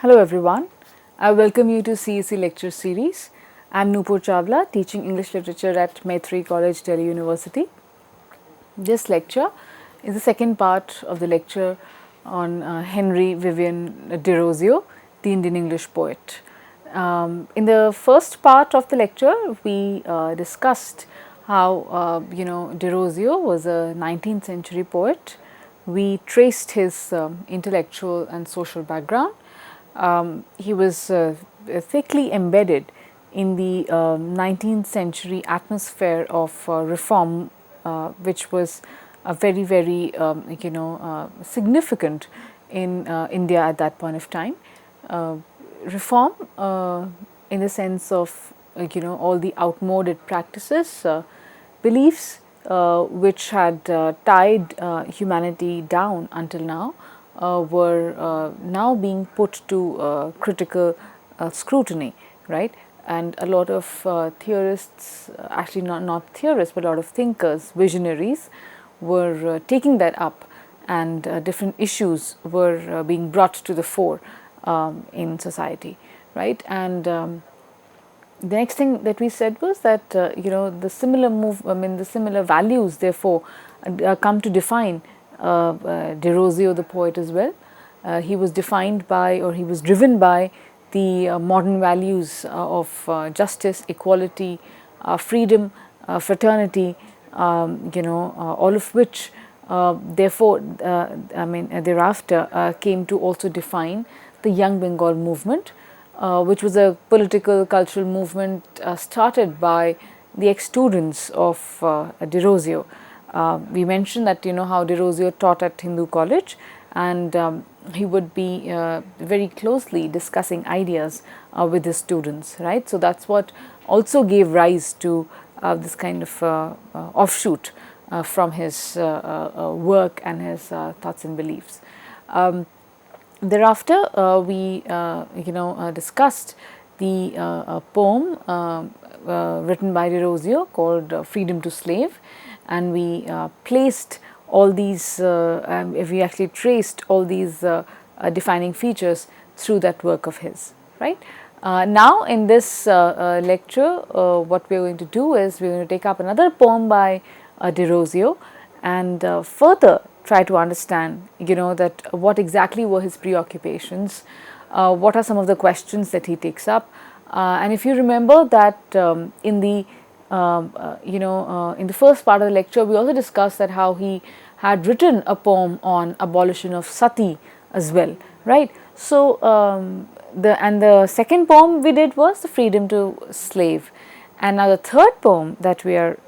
Hello everyone, I welcome you to CEC lecture series. I am Nupur Chawla, teaching English literature at Maitri College, Delhi University. This lecture is the second part of the lecture on Henry Vivan Derozio, the Indian English poet. In the first part of the lecture, we discussed how Derozio was a 19th century poet. We traced his intellectual and social background. He was thickly embedded in the 19th century atmosphere of reform, which was very significant in India at that point of time. Reform in the sense of all the outmoded practices, beliefs which had tied humanity down until now were now being put to critical scrutiny, right? And a lot of theorists, actually not theorists, but a lot of thinkers, visionaries were taking that up, and different issues were being brought to the fore in society, right? And the next thing that we said was that the similar values therefore come to define Derozio the poet as well. He was defined by, or he was driven by, the modern values of justice, equality, freedom, fraternity, all of which therefore thereafter came to also define the Young Bengal movement, which was a political cultural movement started by the ex-students of Derozio. We mentioned that how Derozio taught at Hindu College, and he would be very closely discussing ideas with his students, right? So that's what also gave rise to this kind of offshoot from his work and his thoughts and beliefs. Thereafter, we discussed the poem written by Derozio called "Freedom to Slave," and we placed all these, we actually traced all these defining features through that work of his, right? Now in this lecture, what we are going to do is we are going to take up another poem by Derozio and further try to understand that what exactly were his preoccupations, what are some of the questions that he takes up, and if you remember that in the in the first part of the lecture we also discussed that how he had written a poem on abolition of sati as well, right? So the second poem we did was the Freedom to Slave, and now the third poem that we are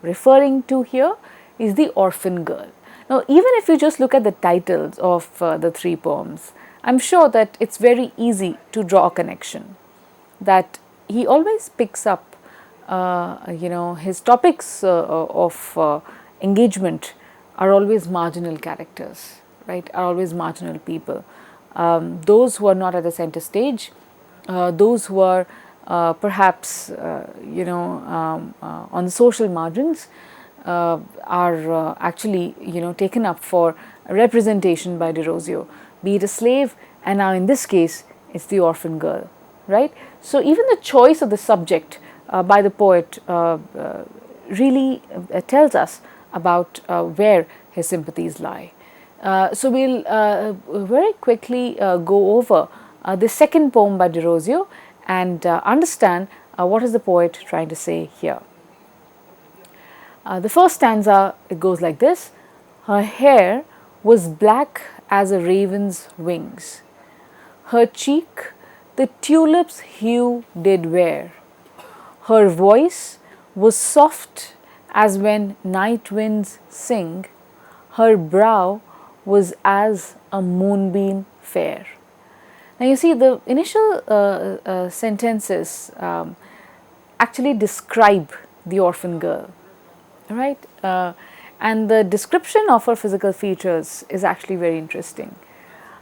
referring to here is the Orphan Girl. Now, even if you just look at the titles of the three poems, I'm sure that it's very easy to draw a connection, that he always picks up his topics of engagement are always marginal characters, right, are always marginal people, those who are not at the center stage, those who are perhaps on the social margins, are actually taken up for representation by Derozio, be it a slave, and now in this case it's the orphan girl, right? So even the choice of the subject by the poet really tells us about where his sympathies lie. So we'll very quickly go over the second poem by Derozio and understand what is the poet trying to say here. The first stanza, it goes like this: her hair was black as a raven's wings, her cheek the tulip's hue did wear, her voice was soft as when night winds sing, her brow was as a moonbeam fair. Now you see the initial sentences actually describe the orphan girl, right? And the description of her physical features is actually very interesting.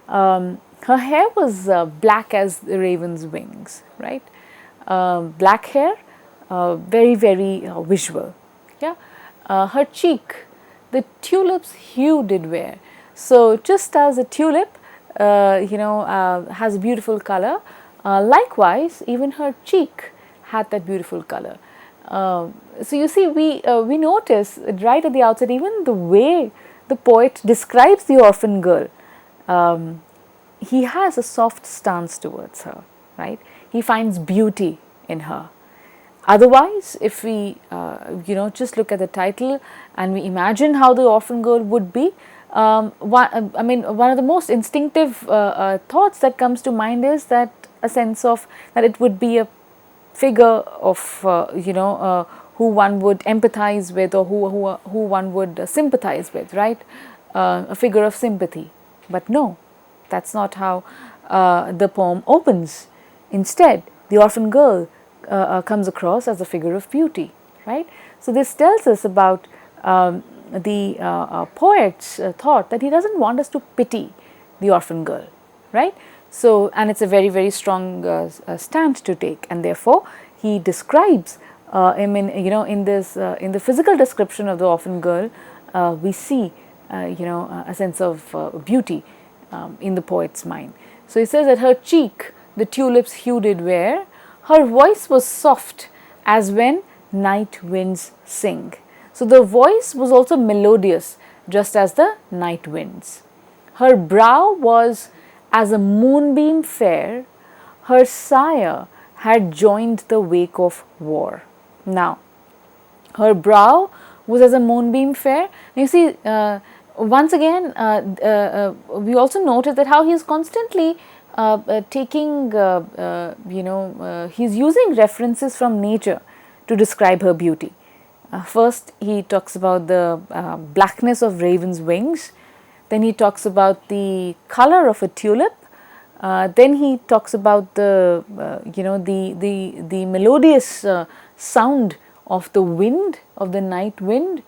Her hair was black as the raven's wings, right? Black hair, very visual. Yeah, her cheek, the tulip's hue did wear. So just as a tulip has a beautiful color. Likewise, even her cheek had that beautiful color. So you see, we notice right at the outset, even the way the poet describes the orphan girl, he has a soft stance towards her, right? He finds beauty in her. Otherwise, if we just look at the title and we imagine how the orphan girl would be, one of the most instinctive thoughts that comes to mind is that a sense of that it would be a figure of who one would empathize with, or who one would sympathize with, right? A figure of sympathy. But no, that's not how the poem opens. Instead, the orphan girl comes across as a figure of beauty, right? So this tells us about the poet's thought that he doesn't want us to pity the orphan girl, right? So, and it's a very, very strong stand to take, and therefore he describes in the physical description of the orphan girl, we see a sense of beauty in the poet's mind. So he says that her cheek the tulips hue did wear, her voice was soft as when night winds sing. So the voice was also melodious, just as the night winds. Her brow was as a moonbeam fair, her sire had joined the wake of war. Now, her brow was as a moonbeam fair. You see, once again, we also notice that how he is constantly taking, he's using references from nature to describe her beauty. First, he talks about the blackness of raven's wings. Then he talks about the color of a tulip. Then he talks about the the melodious sound of the wind, of the night wind,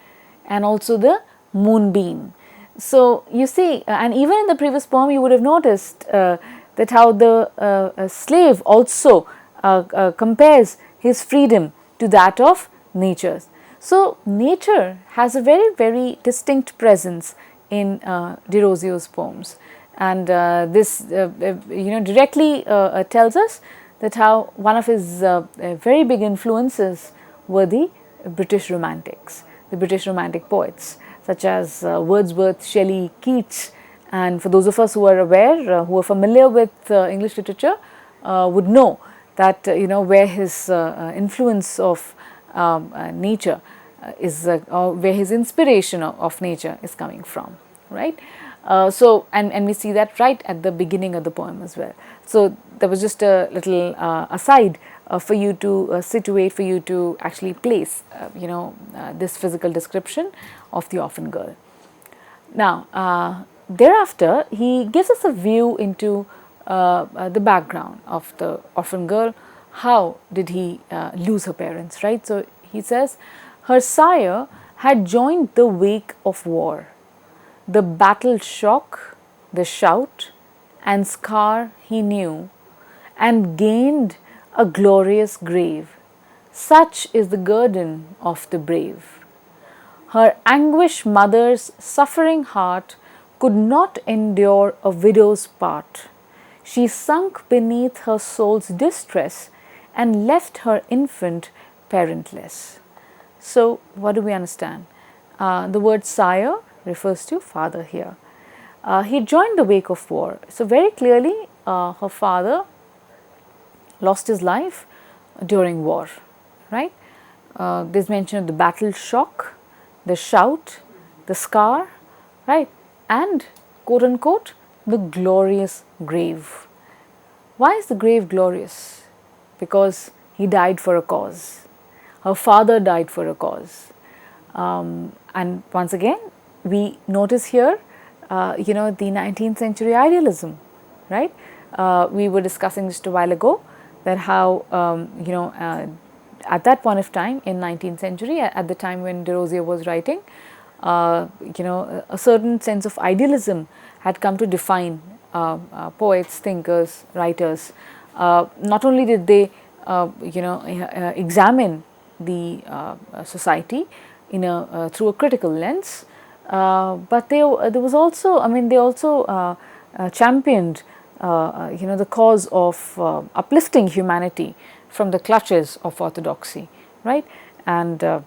and also the moonbeam. So you see, and even in the previous poem, you would have noticed that how the slave also compares his freedom to that of nature's. So nature has a very, very distinct presence in Derozio's poems, and this directly tells us that how one of his very big influences were the British Romantics, the British Romantic poets such as Wordsworth, Shelley, Keats. And for those of us who are aware, who are familiar with English literature, would know that where his influence of nature is, or where his inspiration of nature is coming from, right? And we see that right at the beginning of the poem as well. So there was just a little aside for you to situate, for you to actually place, this physical description of the orphan girl. Now, thereafter, he gives us a view into the background of the orphan girl. How did he lose her parents, right? So he says, her sire had joined the wake of war. The battle shock, the shout and scar he knew, and gained a glorious grave. Such is the guerdon of the brave. Her anguished mother's suffering heart could not endure a widow's part. She sunk beneath her soul's distress and left her infant parentless. So, what do we understand? The word sire refers to father here. He joined the wake of war. So, very clearly, her father lost his life during war, right? There's mention of the battle shock, the shout, the scar, right? And quote unquote, the glorious grave. Why is the grave glorious? Because he died for a cause. Her father died for a cause. And once again, we notice here, the 19th century idealism, right? We were discussing just a while ago that how, at that point of time in 19th century, at the time when Derozio was writing, a certain sense of idealism had come to define poets, thinkers, writers. Not only did they, examine the society through a critical lens, but there was also, they also championed the cause of uplifting humanity from the clutches of orthodoxy, right? And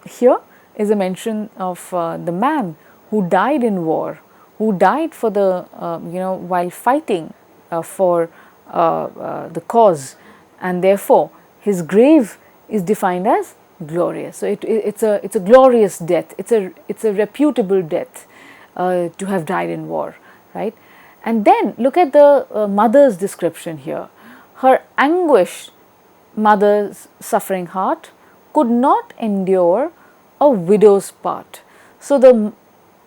here is a mention of the man who died in war, who died for the while fighting for the cause, and therefore his grave is defined as glorious. So it's a glorious death. It's a reputable death to have died in war, right? And then look at the mother's description here. Her anguished mother's suffering heart could not endure a widow's part. So the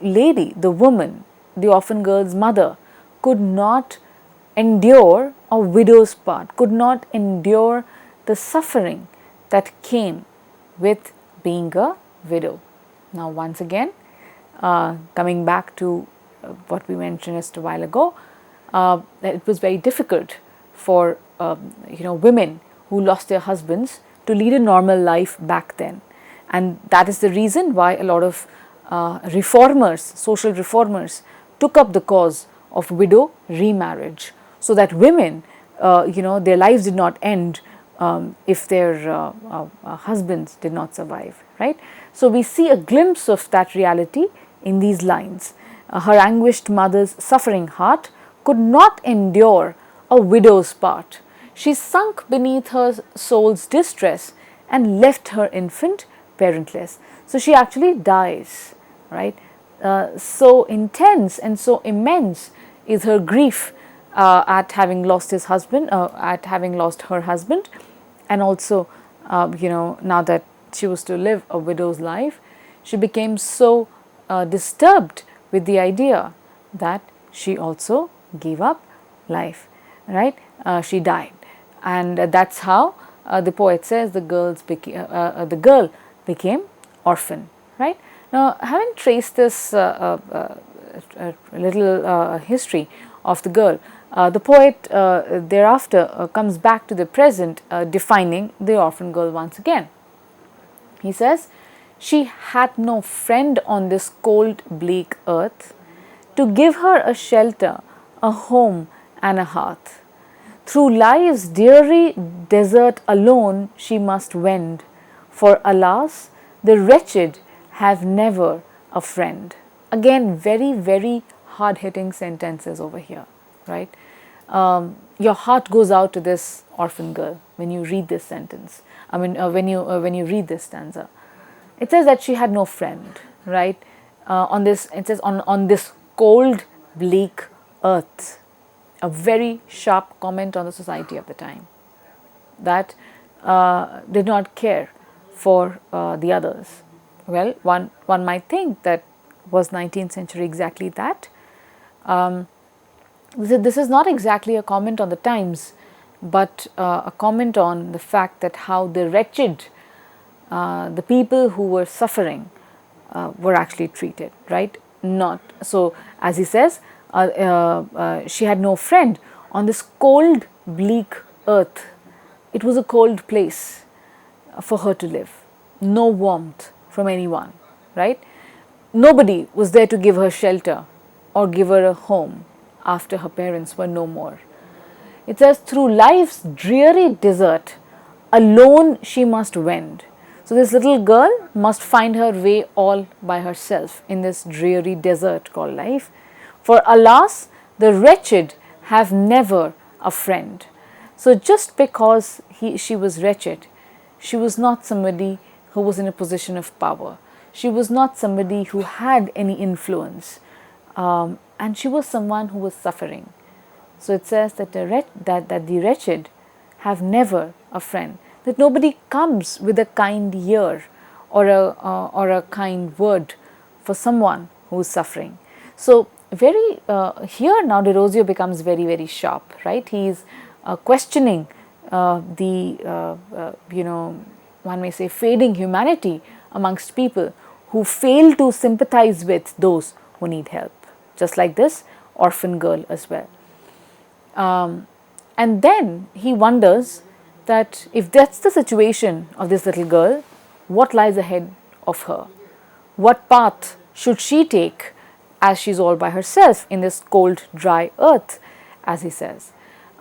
lady, the woman, the orphan girl's mother, could not endure a widow's part, could not endure the suffering that came with being a widow. Now, once again, coming back to what we mentioned just a while ago, that it was very difficult for women who lost their husbands to lead a normal life back then, and that is the reason why a lot of reformers, social reformers, took up the cause of widow remarriage, so that women, their lives did not end if their husbands did not survive, right? So we see a glimpse of that reality in these lines. Her anguished mother's suffering heart could not endure a widow's part. She sunk beneath her soul's distress and left her infant parentless. So she actually dies, right? So intense and so immense is her grief at having lost his husband, at having lost her husband, and also, now that she was to live a widow's life, she became so disturbed with the idea that she also gave up life, right? She died, and that's how the poet says the girl became orphan, right? Now, having traced this little history of the girl, the poet thereafter comes back to the present, defining the orphan girl once again. He says, "She had no friend on this cold, bleak earth to give her a shelter, a home, and a hearth. Through life's dreary desert alone she must wend, for alas, the wretched have never a friend." Again, very, very hard-hitting sentences over here, right? Your heart goes out to this orphan girl when you read this sentence. I mean, when you read this stanza, it says that she had no friend, right? It says on this cold, bleak earth. A very sharp comment on the society of the time that did not care for the others. Well, one might think that was 19th century exactly that. This is not exactly a comment on the times, but a comment on the fact that how the wretched, the people who were suffering, were actually treated, right? Not so, as he says, she had no friend on this cold, bleak earth. It was a cold place for her to live. No warmth from anyone, right? Nobody was there to give her shelter or give her a home after her parents were no more. It says, through life's dreary desert, alone she must wend. So this little girl must find her way all by herself in this dreary desert called life. For alas, the wretched have never a friend. So just because she was wretched, she was not somebody who was in a position of power. She was not somebody who had any influence. And she was someone who was suffering. So it says that the wretched have never a friend. That nobody comes with a kind ear or a kind word for someone who is suffering. So very here now Derozio becomes very, very sharp, right? He is questioning one may say fading humanity amongst people who fail to sympathize with those who need help, just like this orphan girl as well. And then he wonders that if that's the situation of this little girl, what lies ahead of her? What path should she take as she's all by herself in this cold, dry earth, as he says.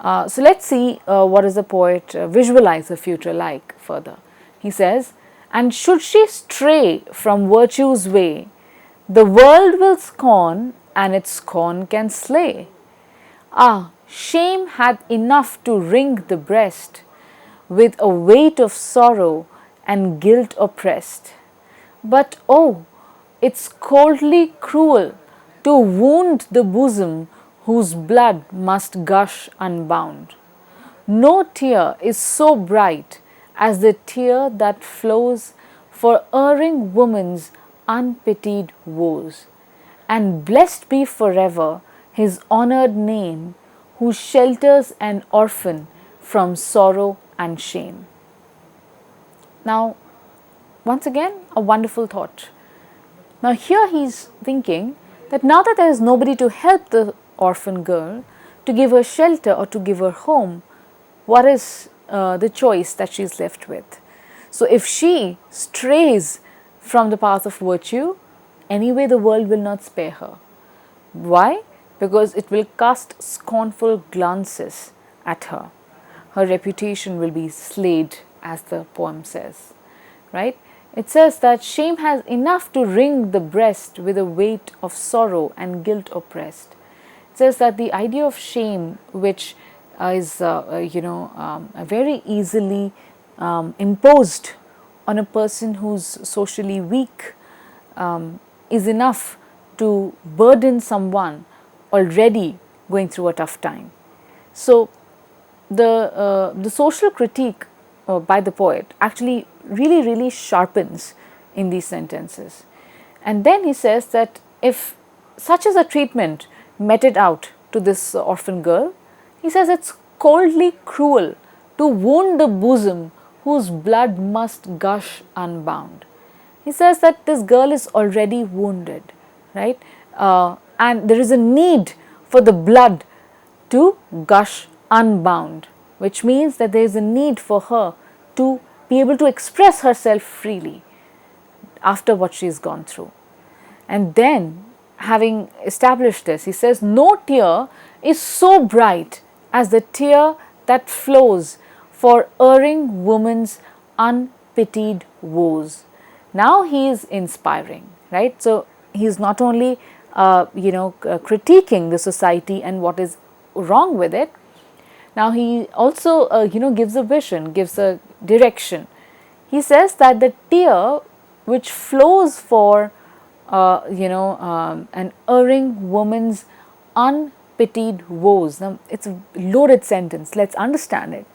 So let's see what does the poet visualize the future like further. He says, and should she stray from virtue's way, the world will scorn, and its scorn can slay. Ah, shame hath enough to wring the breast, with a weight of sorrow and guilt oppressed. But oh, it's coldly cruel to wound the bosom whose blood must gush unbound. No tear is so bright as the tear that flows for erring woman's unpitied woes. And blessed be forever his honored name, who shelters an orphan from sorrow and shame. Now, once again, a wonderful thought. Now, here he's thinking that now that there is nobody to help the orphan girl, to give her shelter or to give her home, what is the choice that she's left with? So, if she strays from the path of virtue, anyway the world will not spare her. Why? Because it will cast scornful glances at her. Her reputation will be slayed, as the poem says, right? It says that shame has enough to wring the breast with a weight of sorrow and guilt oppressed. It says that the idea of shame, which is very easily imposed on a person who's socially weak, is enough to burden someone already going through a tough time. So the social critique by the poet actually really sharpens in these sentences. And then he says that if such as a treatment meted out to this orphan girl, he says it's coldly cruel to wound the bosom whose blood must gush unbound. He says that this girl is already wounded, right? And there is a need for the blood to gush unbound, which means that there is a need for her to be able to express herself freely after what she has gone through. And then, having established this, he says, no tear is so bright as the tear that flows for erring woman's unpitied woes. Now he is inspiring, right? So he is not only critiquing the society and what is wrong with it. Now he also gives a vision, gives a direction. He says that the tear which flows for an erring woman's unpitied woes. Now it's a loaded sentence. Let's understand it.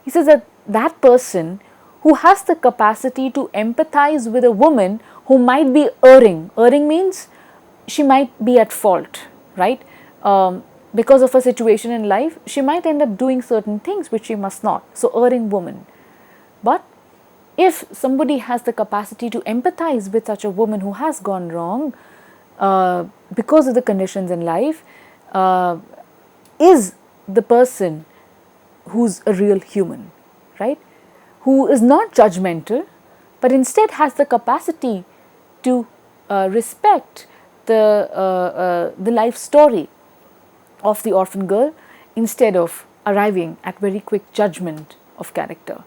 He says that that person who has the capacity to empathize with a woman who might be erring. Erring means she might be at fault, right? Because of a situation in life, she might end up doing certain things which she must not. So, erring woman. But if somebody has the capacity to empathize with such a woman who has gone wrong because of the conditions in life, is the person who's a real human, right? Who is not judgmental, but instead has the capacity to respect the life story of the orphan girl instead of arriving at very quick judgment of character.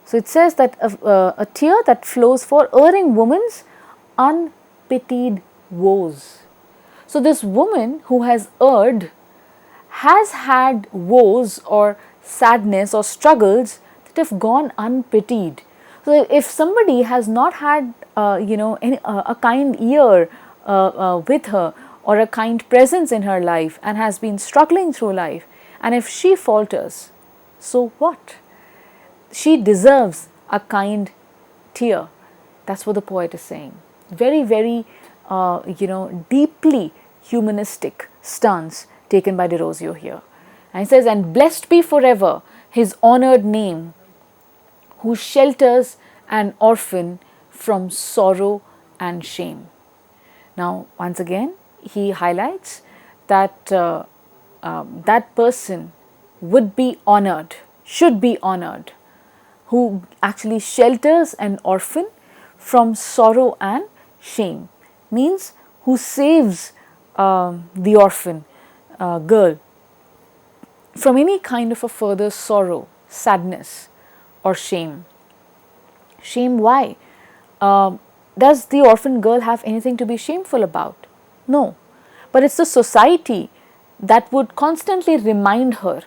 So it says that a tear that flows for erring woman's unpitied woes. So this woman who has erred has had woes or sadness or struggles that have gone unpitied. So if somebody has not had a kind ear with her or a kind presence in her life and has been struggling through life, and if she falters, so what? She deserves a kind tear. That's what the poet is saying. Very deeply humanistic stance taken by Derozio here. And he says, and blessed be forever his honored name, who shelters an orphan from sorrow and shame. Now, once again, he highlights that that person would be honored, should be honored, who actually shelters an orphan from sorrow and shame, means who saves the orphan girl from any kind of a further sorrow, sadness, or shame. Shame, why? Does the orphan girl have anything to be shameful about? No. But it's the society that would constantly remind her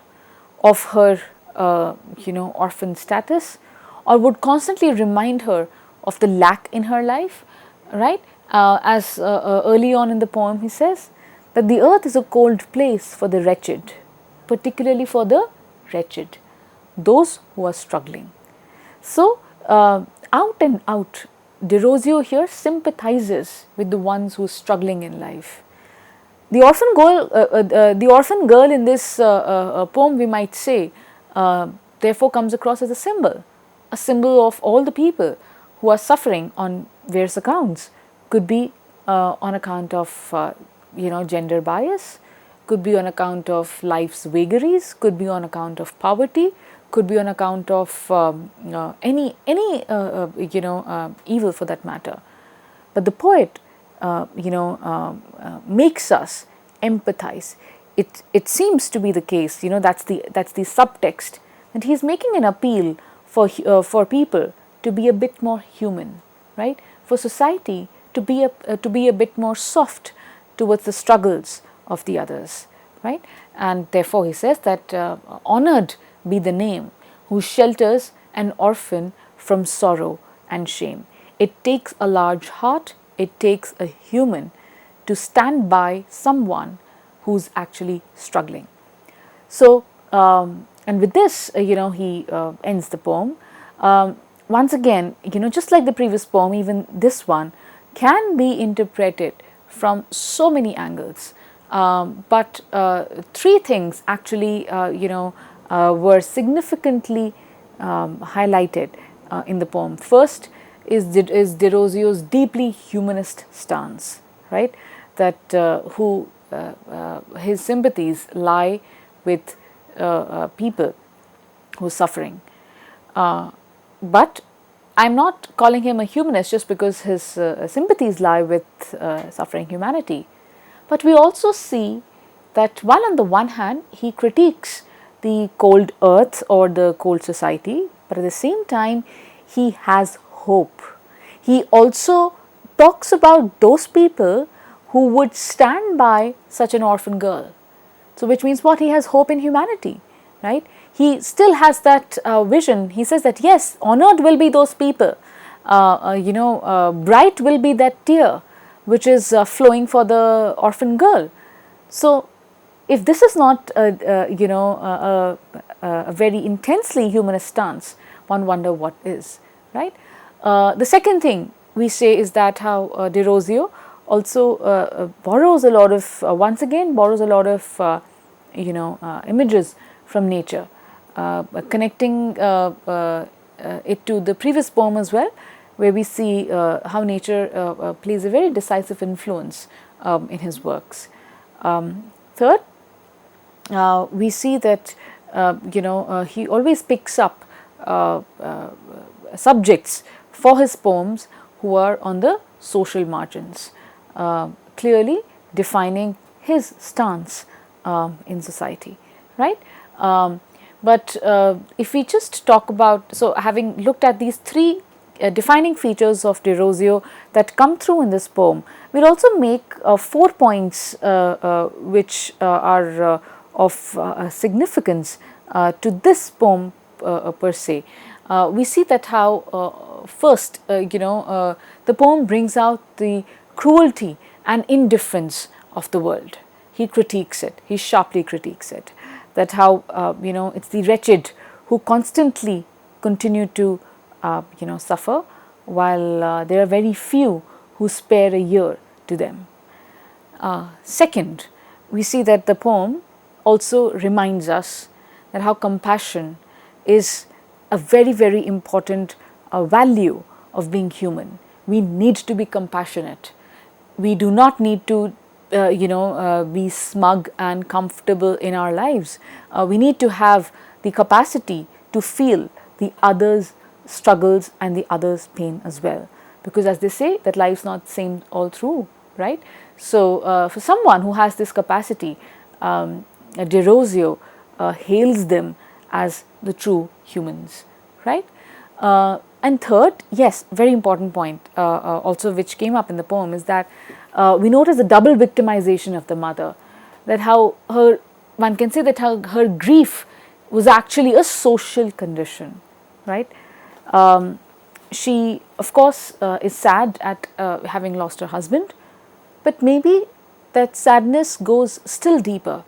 of her, orphan status, or would constantly remind her of the lack in her life, right? As early on in the poem he says that the earth is a cold place for the wretched, particularly for the wretched, those who are struggling. So, out and out, Derozio here sympathizes with the ones who are struggling in life. The orphan girl in this poem, we might say, therefore comes across as a symbol of all the people who are suffering on various accounts. Could be on account of gender bias, could be on account of life's vagaries, could be on account of poverty, could be on account of any evil for that matter. But the poet makes us empathize. It seems to be the case, that's the subtext, that he is making an appeal for people to be a bit more human, right? For society to be a bit more soft towards the struggles of the others, right? And therefore he says that honored be the name who shelters an orphan from sorrow and shame. It takes a large heart, it takes a human to stand by someone who's actually struggling. So, and with this, he ends the poem. Once again, just like the previous poem, even this one can be interpreted from so many angles. But three things actually, were significantly highlighted in the poem. First is Derozio's deeply humanist stance, right? That his sympathies lie with people who are suffering. But I'm not calling him a humanist just because his sympathies lie with suffering humanity. But we also see that while on the one hand he critiques the cold earth or the cold society, but at the same time he has hope. He also talks about those people who would stand by such an orphan girl. So which means what? He has hope in humanity, right? He still has that vision. He says that yes, honored will be those people, bright will be that tear which is flowing for the orphan girl. So if this is not a very intensely humanist stance, one wonder what is, right? The second thing we say is that how Derozio also borrows a lot of, once again borrows a lot of images from nature, connecting it to the previous poem as well, where we see how nature plays a very decisive influence in his works. Third, we see that he always picks up subjects for his poems who are on the social margins, clearly defining his stance in society, right? But if we just talk about, so having looked at these three defining features of Derozio that come through in this poem, we'll also make 4 points which are of significance to this poem per se. We see that how first, the poem brings out the cruelty and indifference of the world. He critiques it, he sharply critiques it, that how it's the wretched who constantly continue to suffer, while there are very few who spare a year to them. Second, we see that the poem also reminds us that how compassion is a very, very important value of being human. We need to be compassionate. We do not need to be smug and comfortable in our lives. We need to have the capacity to feel the others' struggles and the others' pain as well. Because as they say, that life's not the same all through. right? So for someone who has this capacity, Derozio hails them as the true humans, right? And third, yes, very important point also which came up in the poem is that we notice the double victimization of the mother, that how one can say that her grief was actually a social condition, right? She, of course, is sad at having lost her husband, but maybe that sadness goes still deeper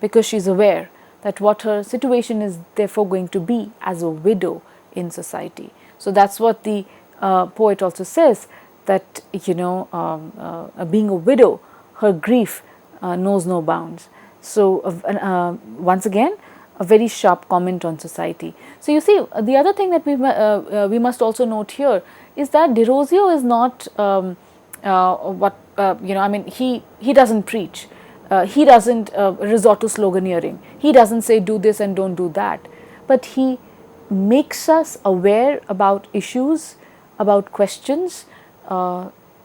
because she's aware that what her situation is therefore going to be as a widow in society. So that's what the poet also says, that being a widow, her grief knows no bounds. So once again, a very sharp comment on society. So you see, the other thing that we must also note here is that Derozio is not I mean, he doesn't preach. He doesn't resort to sloganeering. He doesn't say do this and don't do that. But he makes us aware about issues, about questions,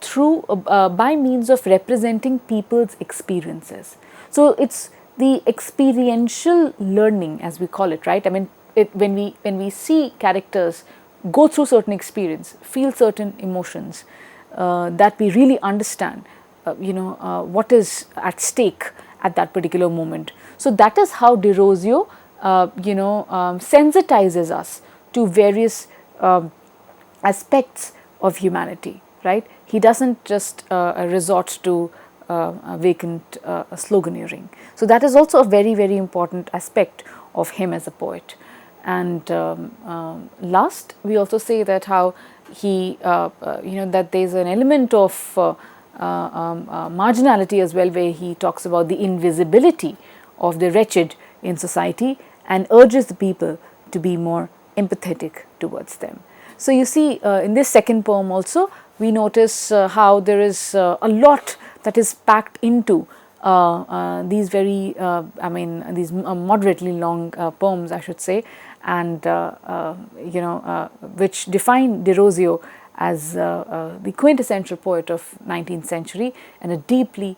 through by means of representing people's experiences. So it's the experiential learning, as we call it, right? I mean, when we see characters go through certain experience, feel certain emotions, that we really understand, what is at stake at that particular moment. So that is how Derozio, sensitizes us to various aspects of humanity, right? He doesn't just resort to vacant sloganeering. So that is also a very, very important aspect of him as a poet. And last, we also say that how he, that there is an element of marginality as well, where he talks about the invisibility of the wretched in society and urges the people to be more empathetic towards them. So you see, in this second poem also, we notice how there is a lot that is packed into these very, these moderately long poems, I should say, and which define Derozio as the quintessential poet of 19th century and a deeply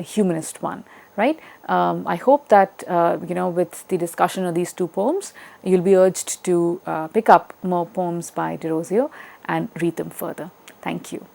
humanist one, right? I hope that with the discussion of these two poems, you'll be urged to pick up more poems by Derozio and read them further. Thank you.